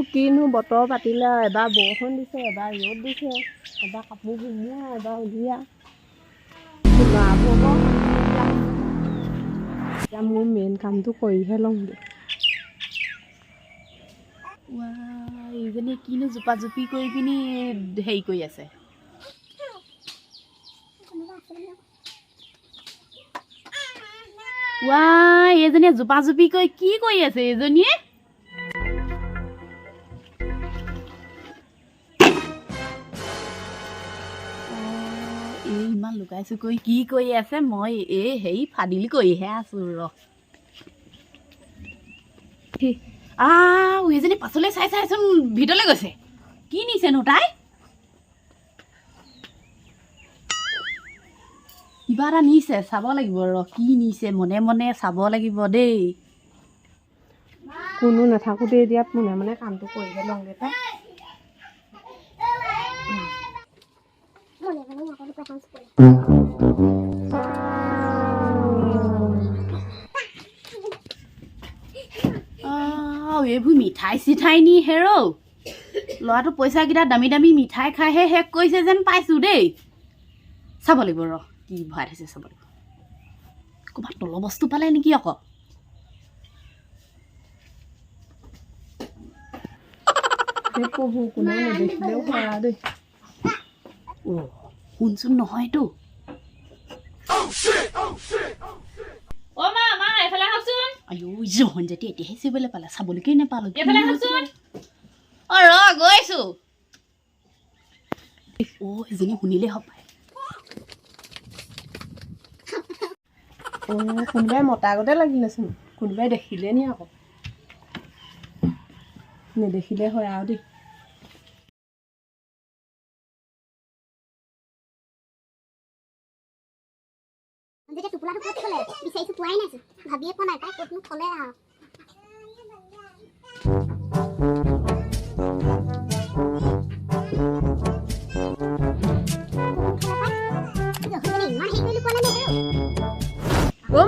কিনো বতৰ পাতিলে এবাৰ বৰষুণ দিছে এবাৰ ৰ'দ দিছে এবাৰ কাপোৰ ধুনীয়া এবাৰ উলিয়া এতিয়া মোৰ মেইন কামটো কৰিহে লওঁগৈ এইজনী কিনো জোপা জোপি কৰি পিনি হেৰি কৰি আছে এইজনীয়ে জোপা জোপি কৰি কি কৰি আছে এইজনীয়ে ইমান লুকাইছো কৰি কি কৰি আছে মই এই হেৰি ফাদিল কৰিহে আছো এইজনী পাছলৈ চাই চাইচোন ভিতৰলৈ গৈছে কি নিছেনো তাই কিবা এটা নিছে চাব লাগিব কি নিছে মনে মনে চাব লাগিব দেই কোনো নাথাকোঁতে এতিয়া মনে মনে কামটো কৰিহে লওঁগৈ তাই এইবোৰ মিঠাই চিঠাই নি হেৰৌ ল'ৰাটো পইচাকেইটা দামী দামী মিঠাই খাইহে শেষ কৰিছে যেন পাইছোঁ দেই চাব লাগিব কি ভৰাই থৈছে চাব লাগিব ক'ৰবাত তলৰ বস্তু পালে নেকি আকৌ কোনে নেদেখিলেও পাৰা দেই শুনচোন নহয়তো জহন যদি এতিয়াহে চিবলৈ পালে চাবলৈকে নাপালো গৈছো এজনী শুনিলে হ'ব কোনোবাই মতা আগতে লাগিলেচোন কোনোবাই দেখিলে নি আকৌ নেদেখিলে হয় আৰু দেই যেতিয়া টোপোলাটো ক'ত থ'লে বিচাৰিছোঁ পোৱাই নাই ভাবিয়ে পোৱা নাই তাই ক'তনো থ'লে আৰু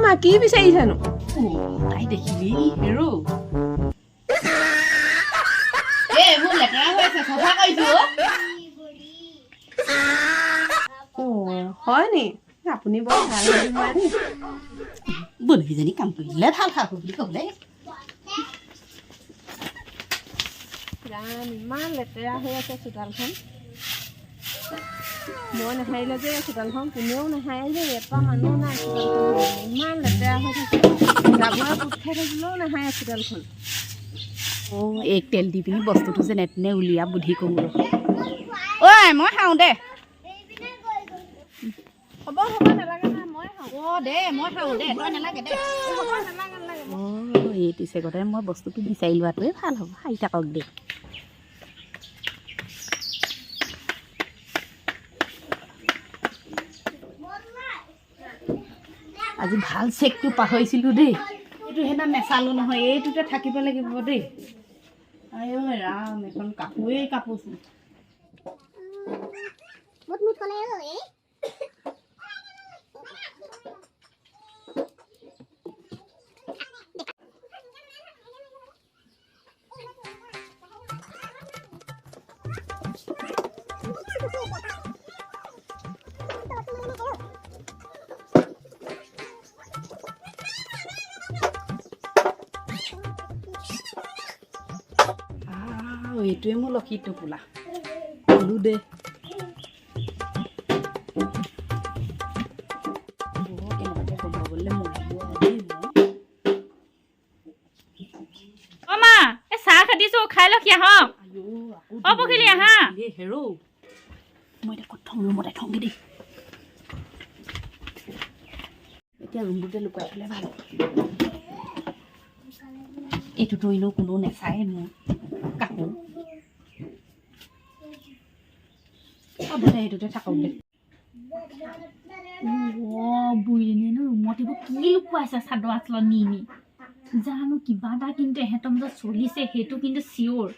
মা কি বিচাৰিছানো তাই দেখিলি হেৰৌ এইবোৰ লেতেৰা হৈ আছে চফা কৰিছো হয় নি আপুনি বৰ ভাল নোৱাৰে বলহীজনী কাম কৰিলে ভাল খাব বুলি ক'বলৈ ইমান লেতেৰা হৈ আছে চোতালখন মই নাহাৰিলে যে চোতালখন কোনেও নাহাৰে যে এটা মানুহ নাই চোতালখন ইমান লেতেৰা হৈ থাকে জাবৰে গোট খাই থাকিলেও নাহাৰে চোতালখন এক তেল দি পিনি বস্তুটো যেনে তেনে উলিয়া বুদ্ধি কৰোঁ মই খাওঁ দে হ'ব নালাগে না মই খাওঁ দে মই খাওঁ দে তই নালাগে দে এইটো চেগতে মই বস্তুটো বিচাৰি লোৱাটোৱে ভাল হ'ব খাই থাকক দে আজি ভাল চেকটো পাহৰিছিলোঁ দেই এইটো সেইদিনা নেচালোঁ নহয় এইটোতে থাকিব লাগিব দেই আই ৰাম এখন কাপোৰেই কাপোৰচোন এইটোৱে মোৰ লক্ষী টোপোলা বোলো দে চাহ খাটিছো খাই লওক পখিলি আহা হেৰৌ মই এতিয়া ক'ত থওঁ ৰুমতে থওঁগৈ দেই এতিয়া ৰুমটোতে লুকুৱাই থ'লে ভাল এইটোতো এনেও কোনো নেচায় মোৰ কাপোৰ সেইটোতে থাকক দে বুঢ়ীজনীয়েনো ৰুমত এইবোৰ কি লুকুৱাইছে চাদৰ আচলত নি জানো কিবা এটা কিন্তু এহেঁতৰ মাজত চলিছে সেইটো কিন্তু চিয়'ৰ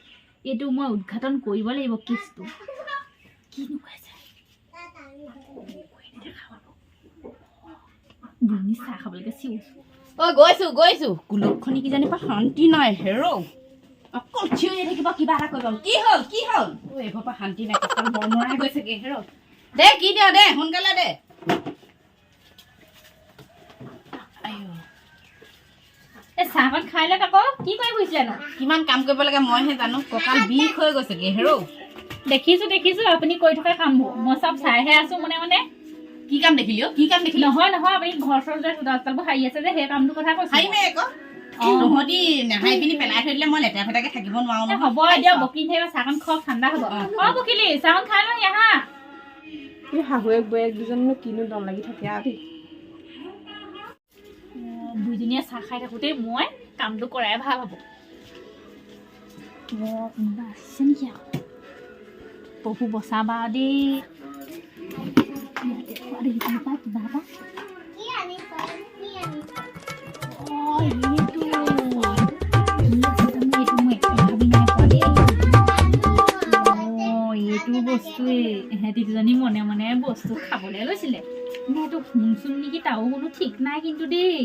এইটো মই উদঘাটন কৰিব লাগিব কেছটো কি লুকুৱাইছে বুঢ়ী চাহ খাবলৈকে চিঞৰিছোঁ গৈছো গোলকখনি কিজানি পৰা শান্তি নাই হেৰৌ অকল চিঞৰি থাকিব কিবা এটা কৰিব কি হ'ল ঐ এইবাৰ পৰা শান্তি নাই কঁকাল মৰমৰাই গৈছেগে হেৰ দে কি দিয় দে সোনকালে দে চাহকণ খাই লওক আকৌ কি কৰি ফুৰিছিলেনো কিমান কাম কৰিব লাগে মইহে জানো কঁকাল বিষ হৈ গৈছেগে হেৰ দেখিছো আপুনি কৰি থকা কামবোৰ মই চব চাইহে আছো মনে কি কাম দেখিলি নহয় আপুনি ঘৰ চৰ যে চোতালবোৰ সাৰি আছে যে সেই কামটোৰ কথা কৈছো হাৰিমে আকৌ নহদি নাহাই পিনি পেলাই থৈ দিলে মই লেতেৰা ফেটাকে থাকিব নোৱাৰো নহয় হ'ব দিয়ক বকিল থাকিব চাহকণ খোৱা ঠাণ্ডা হ'ব বকিলি চাহকণ খাই লওঁ আহা এই শাহুৱেক বৈয়েক দুজননো কিনো দম লাগি থাকে আৰু দুইজনীয়ে চাহ খাই থাকোঁতে মই কামটো কৰাই ভাল হ'ব কোনোবা আছে নেকি আকৌ পহু বচাবা দেই এইটো বস্তুৱে এহেঁতি দুজনী মনে মনে বস্তু খাবলৈ লৈছিলে এইটো শুনচোন নেকি তাও কোনো ঠিক নাই কিন্তু দেই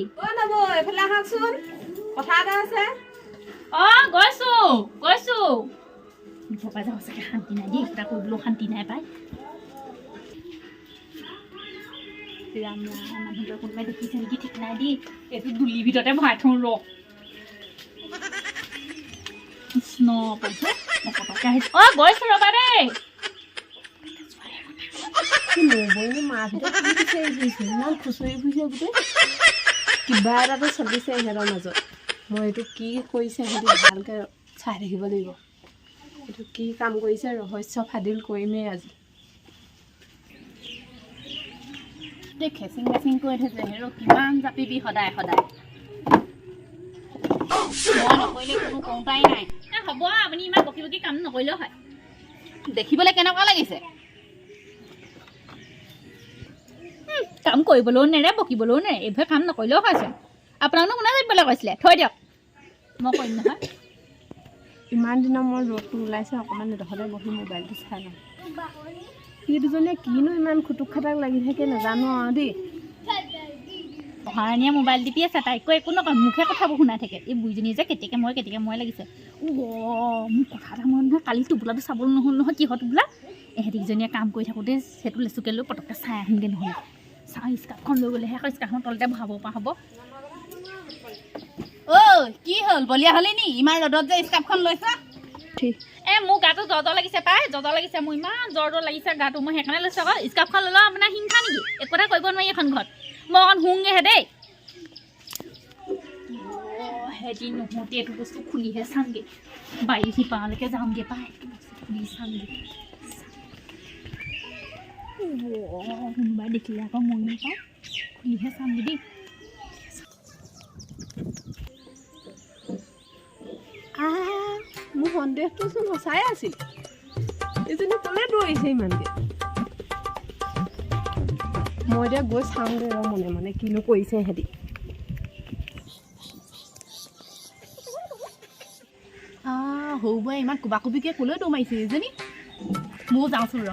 এইফালে আহকচোন কথা এটা আছে গৈছো ঘৰপা যাব চাগে শান্তি নাই দেই এটা কৰিবলৈও শান্তি নাই পাই ৰাম মানুহটোৱে কোনোবাই দেখিছে নেকি ঠিক নাই দেই এইটো দুলিৰ ভিতৰতে ভৰাই থওঁ ৰ কৃষ্ণ পাইছো মই পটককৈ আহিছো গৈছো ৰবা দেই ইমান খুচৰি ফুৰিছে গোটেই কিবা এটাতো চলিছে সিহঁতৰ মাজত মই এইটো কি কৰিছে সিহঁতি ভালকৈ চাই থাকিব লাগিব এইটো কি কাম কৰিছে ৰহস্য ফাদিল কৰিমেই আজি দেই খেচিং মেচিং কৰি থৈছে হেৰ কিমান জাপিবি সদায় মই নকৰিলে কোনো কওঁতাই নাই হ'ব আপুনি ইমান বকি বকি কাম নকৰিলেও হয় দেখিবলৈ কেনেকুৱা লাগিছে কাম কৰিবলৈও নেৰে বকিবলৈও নেৰে এইভাগে কাম নকৰিলেও হয়চোন আপোনাকনো কোনে যাবলৈ কৈছিলে থৈ দিয়ক মই কৰিম নহয় ইমান দিনৰ মই ৰ'দটো ওলাইছে অকণমান এডোখৰতে বহি মোবাইলটো চাই লওঁ সি দুজনীয়ে কিনো ইমান খুটুক খাটাক লাগি থাকে নাজানো আৰু দেই পঢ়াৰণীয়ে মোবাইল টিপি আছে তাইকো একো নকয় মুখে কথাবোৰ শুনাই থাকে এই বুঢ়ীজনী যে কেতিয়াকে মই লাগিছে মোক কথা এটা মনত নহয় কালি টোপোলাটো চাবলৈ নহ'ল নহয় কিহৰ টোপোলা এহেঁতিকেইজনীয়ে কাম কৰি থাকোঁতে সেইটো লেচুকে লৈ পটককৈ চাই আহিমগৈ নহ'লে চাওঁ স্কাৰ্ফখন লৈ গ'লেহে আকৌ স্কাৰ্ফখন তলতে বহাব পৰা হ'ব কি হ'ল বলিয়া হ'লি নি ইমান ৰ'দত যে স্কাৰ্ফখন লৈছা মোৰ গাটো জ্বৰ লাগিছে পাই জ্বৰ লাগিছে মোৰ ইমান জ্বৰ লাগিছে গাটো মই সেইকাৰণে লৈছোঁ আকৌ স্কাৰ্ফখন ল'লেও আপোনাৰ হিংসা নেকি একো এটা কৰিব নোৱাৰি এখন ঘৰত মই অকণ শুওঁগৈহে দেই হেৰি নহওঁতে এইটো বস্তু খুলিহে চামগৈ বাৰী সিপাৰলৈকে যামগৈ পাই এইটো বস্তু খুলি চামগৈ কোনোবাই দেখিলে আকৌ ময়ো নাপাওঁ খুলিহে চামগৈ দেই মোৰ সন্দেহটোচোন সঁচাই আছিল এইজনী ক'লে দৌৰিছে ইমানকৈ মই এতিয়া গৈ চাওঁগৈ ৰ মনে মনে কিনো কৰিছে সিহঁতি সৰু বোৱাই ইমান কোবা কোবিকৈ ক'লৈ দৌৰ মাৰিছে এইজনী ময়ো যাওঁচোন ৰ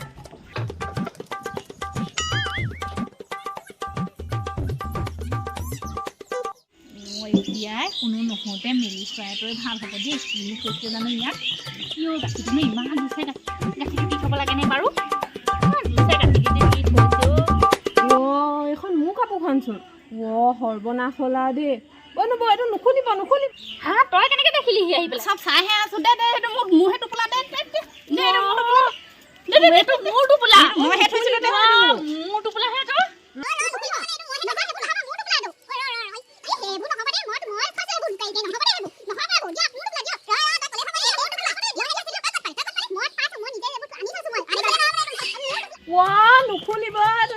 এতিয়াই কোনো নহওঁতে মেলি চোৱাটোৱে ভাল হ'ব দেই কিনো কৈছে জানো ইয়াত কিয় গাখীৰটো ইমান দিছে গাখীৰ কাটি খাব লাগেনে বাৰু এইখন মোৰ কাপোৰখনচোন সৰ্বনাশ হ'ল আৰু দেই নব এইটো নুখুলিব হা তই কেনেকৈ দেখিলিহি আহি পেলাই চব চাইহে আছো দে সেইটো মোৰহে টোপোলা দে মোৰ টোপোলা মইহে থৈছিলোঁ দে মোৰ টোপোলাহে তই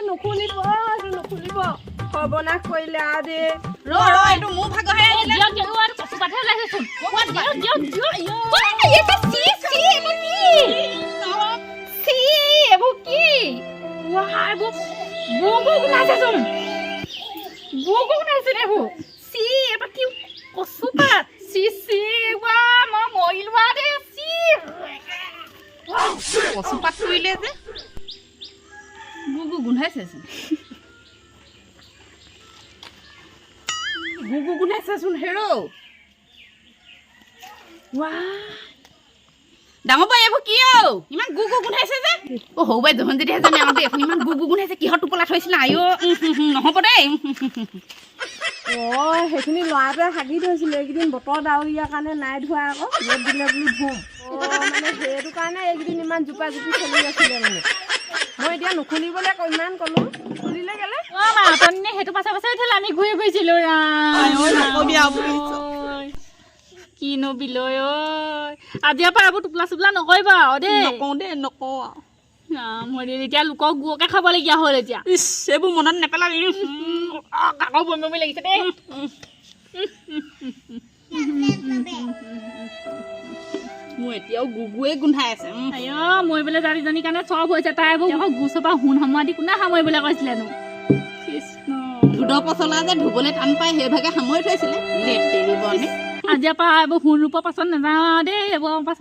নুখুলিব সৰ্বনাশ কৰিলে আৰু দেই এইটো মোৰ ভাগৰহে কচু পাতহে ওলাইছেচোন এইবোৰ কি ওলাইছেচোন এইবোৰ চি এবাৰ কি কচু পাত চি মই মৰিলোৱা দেই কচু পাত কৰিলে যে গোন্ধাইছেচোন গোন্ধাইছেচোন হেৰ ডাঙৰ বৌ এইবোৰ কি ইমান গু গু গোন্ধাইছে যে সৰু বাই জহন যদি জানে আমাৰ এখন ইমান গু গু গোন্ধাইছে কিহৰ টোপোলা থৈছিলে আইঅ নহ'ব দেই সেইখিনি ল'ৰাটোৱে হাগি থৈছিলে এইকেইদিন বতৰ ডাৱৰীয়াৰ কাৰণে নাই ধোৱা আকৌ ৰ'দ দিলে বোলো ধুম মানে সেইটো কাৰণে এইকেইদিন ইমান জোপা জোপি চলি আছিলে মানে মই এতিয়া নুখুলিবলৈ ইমান ক'লো খুলিলে গ'লে মা আপুনি সেইটো পাছে পাছে উঠিলে আমি ঘূৰি ফুৰিছিলোঁ কিনো বিলৈ ঐ আজিৰ পৰা এইবোৰ টোপোলা চোপোলা নকৰিবা দেই নকওঁ মই এতিয়া লোকক গুৱকে খাবলগীয়া হ'ল এতিয়া এইবোৰ মনত নেপেলাবি কাকো বমি বমি লাগিছে দেই মোৰ এতিয়াও গুগুৱে গোন্ধাই আছে মৰিবলৈ জাৰিজনীৰ কাৰণে চব হৈছে তাই এইবোৰ গুচৰ পৰা সোণ সামৰা দি কোনে সামৰিবলৈ কৈছিলেনো ধুদ পচলা যে ধুবলৈ টান পাই সেইভাগে সামৰি থৈছিলে আজিৰ পৰা এইবোৰ সোণ ৰূপৰ পাছত নাযাওঁ দেই এইবোৰ পাছত